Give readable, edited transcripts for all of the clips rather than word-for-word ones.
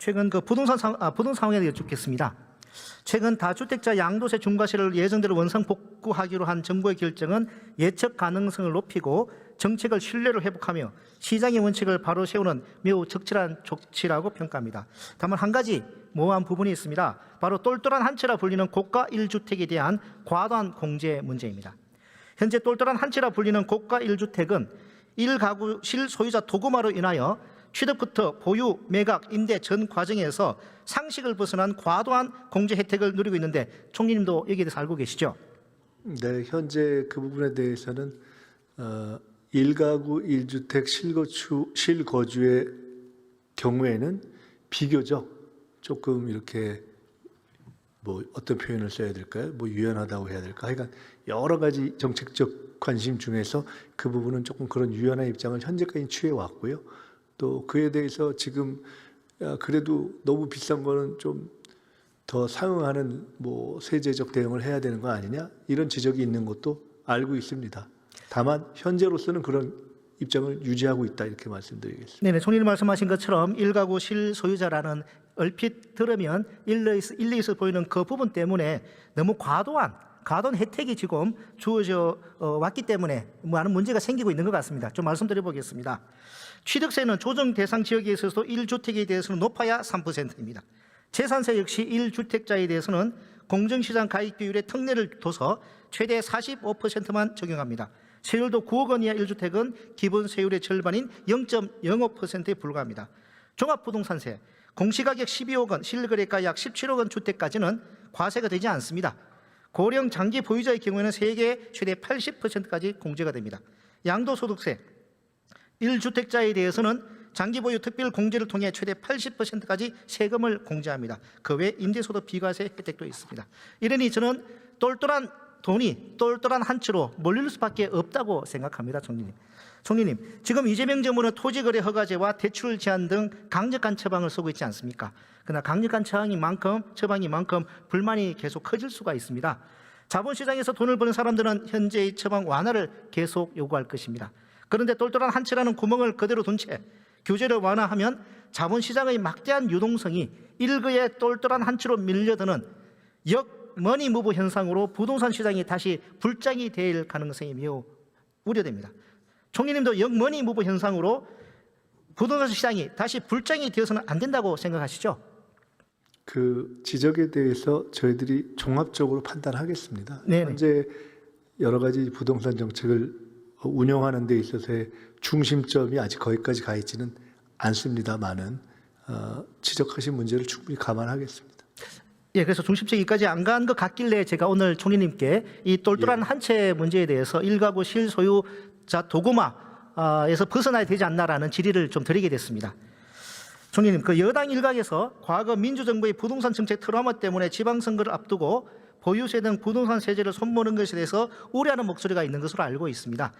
최근 부동산 상황에 대해 여쭙겠습니다. 최근 다주택자 양도세 중과세를 예정대로 원상 복구하기로 한 정부의 결정은 예측 가능성을 높이고 정책의 신뢰를 회복하며 시장의 원칙을 바로 세우는 매우 적절한 조치라고 평가합니다. 다만 한 가지 모호한 부분이 있습니다. 바로 똘똘한 한 채라 불리는 고가 1주택에 대한 과도한 공제 문제입니다. 현재 똘똘한 한 채라 불리는 고가 1주택은 1가구 실소유자 도구마로 인하여 취득부터 보유, 매각, 임대 전 과정에서 상식을 벗어난 과도한 공제 혜택을 누리고 있는데 총리님도 여기에 대해서 알고 계시죠? 네, 현재 그 부분에 대해서는 1가구 1주택 실거주의 경우에는 비교적 조금 이렇게 어떤 표현을 써야 될까요? 유연하다고 해야 될까? 하여간 여러 가지 정책적 관심 중에서 그 부분은 조금 그런 유연한 입장을 현재까지 취해 왔고요. 또 그에 대해서 지금 그래도 너무 비싼 거는 좀 더 상응하는 세제적 대응을 해야 되는 거 아니냐? 이런 지적이 있는 것도 알고 있습니다. 다만 현재로서는 그런 입장을 유지하고 있다 이렇게 말씀드리겠습니다. 네, 총리님 말씀하신 것처럼 1가구 실소유자라는 얼핏 들으면 일리에서 보이는 그 부분 때문에 너무 과도한 혜택이 지금 주어져 왔기 때문에 많은 문제가 생기고 있는 것 같습니다. 좀 말씀드려 보겠습니다. 취득세는 조정 대상 지역에 있어서도 1주택에 대해서는 높아야 3%입니다. 재산세 역시 1주택자에 대해서는 공정시장 가입 비율에 특례를 둬서 최대 45%만 적용합니다. 세율도 9억 원 이하 1주택은 기본 세율의 절반인 0.05%에 불과합니다. 종합부동산세, 공시가격 12억 원, 실거래가 약 17억 원 주택까지는 과세가 되지 않습니다. 고령 장기 보유자의 경우에는 세액의 최대 80%까지 공제가 됩니다. 양도소득세, 1주택자에 대해서는 장기 보유 특별 공제를 통해 최대 80%까지 세금을 공제합니다. 그 외 임대소득 비과세 혜택도 있습니다. 이러니 저는 똘똘한 돈이 똘똘한 한 채로 몰릴 수밖에 없다고 생각합니다. 총리님, 지금 이재명 정부는 토지거래 허가제와 대출 제한 등 강력한 처방을 쓰고 있지 않습니까? 그러나 강력한 처방이만큼 불만이 계속 커질 수가 있습니다. 자본시장에서 돈을 버는 사람들은 현재의 처방 완화를 계속 요구할 것입니다. 그런데 똘똘한 한 채라는 구멍을 그대로 둔 채 규제를 완화하면 자본시장의 막대한 유동성이 일거에 똘똘한 한 채로 밀려드는 머니 무브 현상으로 부동산 시장이 다시 불장이 될 가능성이 매우 우려됩니다. 총리님도 머니 무브 현상으로 부동산 시장이 다시 불장이 되어서는 안 된다고 생각하시죠? 그 지적에 대해서 저희들이 종합적으로 판단하겠습니다. 네네. 현재 여러 가지 부동산 정책을 운영하는 데 있어서의 중심점이 아직 거기까지 가 있지는 않습니다만은 지적하신 문제를 충분히 감안하겠습니다. 예, 그래서 중심적이까지 안 간 것 같길래 제가 오늘 총리님께 이 똘똘한 한 채 문제에 대해서 1가구 실소유자 도구마에서 벗어나야 되지 않나라는 질의를 좀 드리게 됐습니다. 총리님, 그 여당 일각에서 과거 민주정부의 부동산 정책 트라우마 때문에 지방선거를 앞두고 보유세 등 부동산 세제를 손보는 것에 대해서 우려하는 목소리가 있는 것으로 알고 있습니다.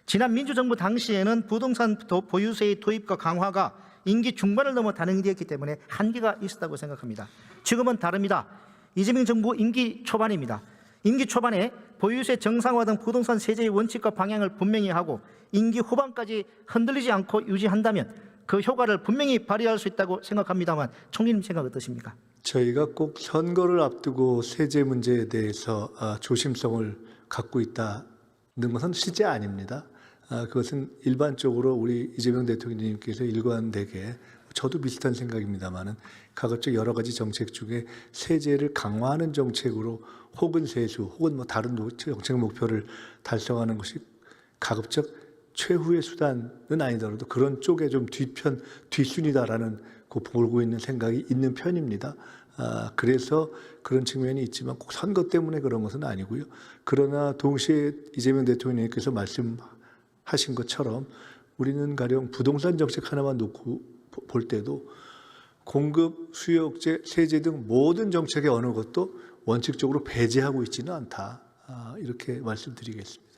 지난 민주정부 당시에는 부동산 보유세의 도입과 강화가 임기 중반을 넘어 단행되었기 때문에 한계가 있었다고 생각합니다. 지금은 다릅니다. 이재명 정부 임기 초반입니다. 임기 초반에 보유세 정상화 등 부동산 세제의 원칙과 방향을 분명히 하고 임기 후반까지 흔들리지 않고 유지한다면 그 효과를 분명히 발휘할 수 있다고 생각합니다만 총리님 생각 어떠십니까? 저희가 꼭 선거를 앞두고 세제 문제에 대해서 조심성을 갖고 있다는 것은 실제 아닙니다. 그것은 일반적으로 우리 이재명 대통령님께서 일관되게, 저도 비슷한 생각입니다만은 가급적 여러 가지 정책 중에 세제를 강화하는 정책으로 혹은 세수 혹은 다른 정책 목표를 달성하는 것이 가급적 최후의 수단은 아니더라도 그런 쪽에 좀 뒷순위다라는 보고 있는 생각이 있는 편입니다. 그래서 그런 측면이 있지만 꼭 선거 때문에 그런 것은 아니고요. 그러나 동시에 이재명 대통령님께서 말씀하신 것처럼 우리는 가령 부동산 정책 하나만 놓고 볼 때도 공급, 수요 억제, 세제 등 모든 정책의 어느 것도 원칙적으로 배제하고 있지는 않다. 이렇게 말씀드리겠습니다.